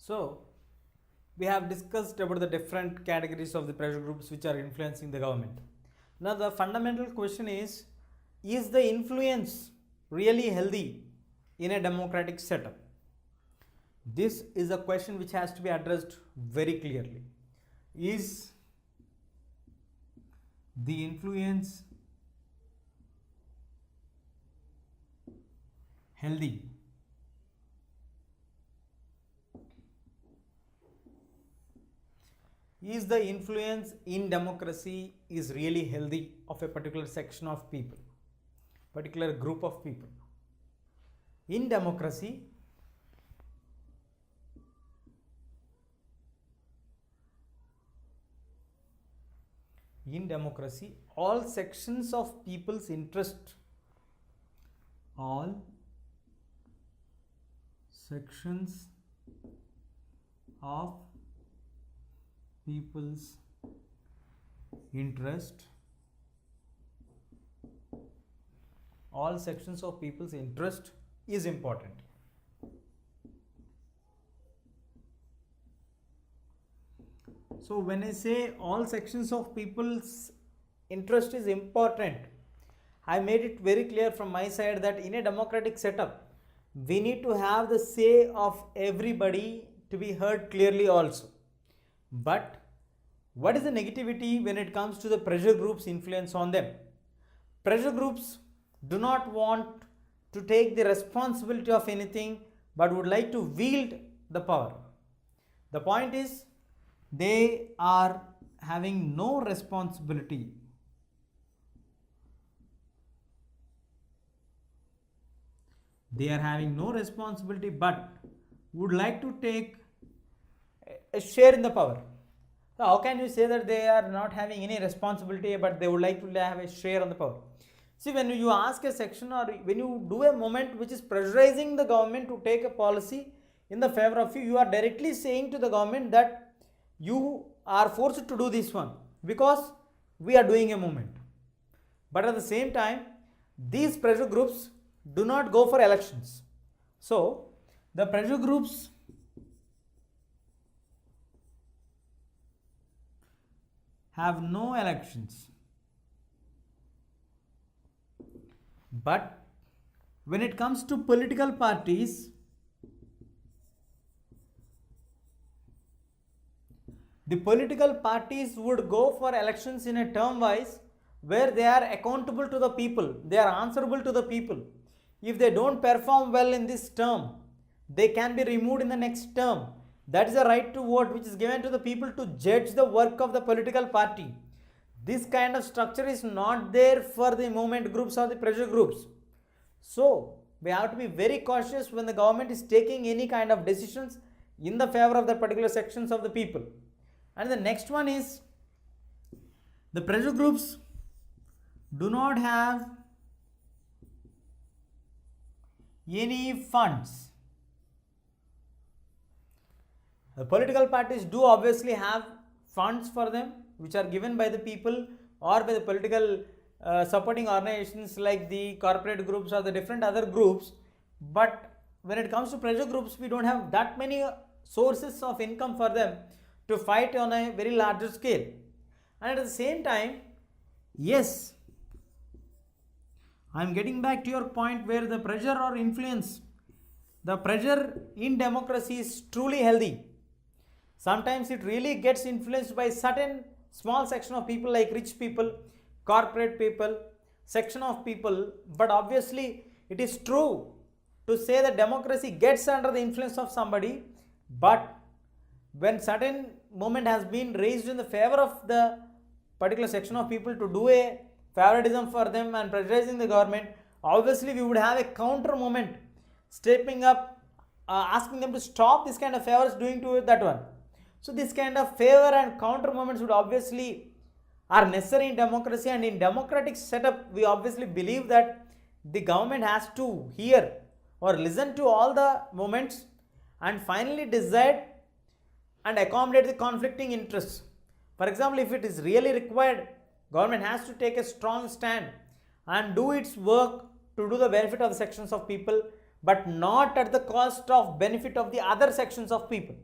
So, we have discussed about the different categories of the pressure groups which are influencing the government. Now, the fundamental question is the influence really healthy in a democratic setup? This is a question which has to be addressed very clearly. Is the influence healthy? Is the influence in democracy is really healthy of a particular section of people, particular group of people? In democracy, all sections of people's interest, all sections of people's interest, all sections of people's interest is important. So when I say all sections of people's interest is important, I made it very clear from my side that in a democratic setup, we need to have the say of everybody to be heard clearly also. But what is the negativity when it comes to the pressure groups' influence on them? Pressure groups do not want to take the responsibility of anything but would like to wield the power. The point is, they are having no responsibility. They are having no responsibility but would like to take a share in the power. So how can you say that they are not having any responsibility but they would like to have a share on the power? See, when you ask a section or when you do a moment which is pressurizing the government to take a policy in the favor of you, you are directly saying to the government that you are forced to do this one because we are doing a movement. But at the same time, these pressure groups do not go for elections. So, the pressure groups have no elections. But when it comes to political parties, the political parties would go for elections in a term wise where they are accountable to the people, they are answerable to the people. If they don't perform well in this term, they can be removed in the next term. That is a right to vote which is given to the people to judge the work of the political party. This kind of structure is not there for the movement groups or the pressure groups. So, we have to be very cautious when the government is taking any kind of decisions in the favor of the particular sections of the people. And the next one is, the pressure groups do not have any funds. The political parties do obviously have funds for them which are given by the people or by the political supporting organizations like the corporate groups or the different other groups. But when it comes to pressure groups, we don't have that many sources of income for them to fight on a very larger scale. And at the same time, yes, I am getting back to your point where the pressure or influence, the pressure in democracy is truly healthy. Sometimes it really gets influenced by certain small section of people like rich people, corporate people, section of people. But obviously it is true to say that democracy gets under the influence of somebody, but when certain movement has been raised in the favor of the particular section of people to do a favoritism for them and pressurizing the government, obviously we would have a counter movement stepping up, asking them to stop this kind of favors doing to that one. So this kind of favor and counter movements would obviously are necessary in democracy, and in democratic setup we obviously believe that the government has to hear or listen to all the movements and finally decide and accommodate the conflicting interests. For example, if it is really required, government has to take a strong stand and do its work to do the benefit of the sections of people, but not at the cost of benefit of the other sections of people.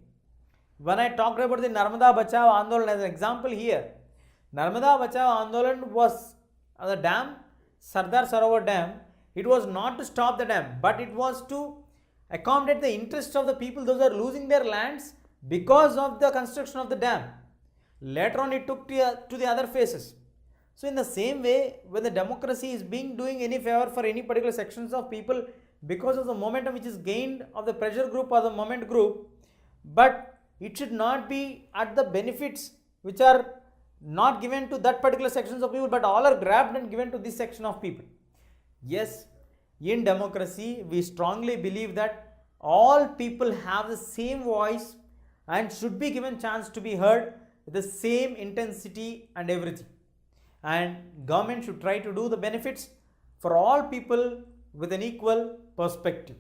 when I talked about the Narmada Bachao Andolan as an example here, Narmada Bachao Andolan was the dam, Sardar Sarovar Dam. It was not to stop the dam, but it was to accommodate the interests of the people those are losing their lands because of the construction of the dam. Later on, it took to the other phases. So, in the same way, when the democracy is being doing any favor for any particular sections of people because of the momentum which is gained of the pressure group or the moment group, but it should not be at the benefits which are not given to that particular sections of people, but all are grabbed and given to this section of people. Yes, in democracy, we strongly believe that all people have the same voice and should be given chance to be heard with the same intensity and everything. And government should try to do the benefits for all people with an equal perspective.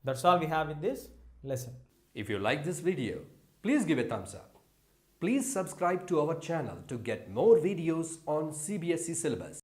That's all we have in this lesson. If you like this video, please give a thumbs up. Please subscribe to our channel to get more videos on CBSE syllabus.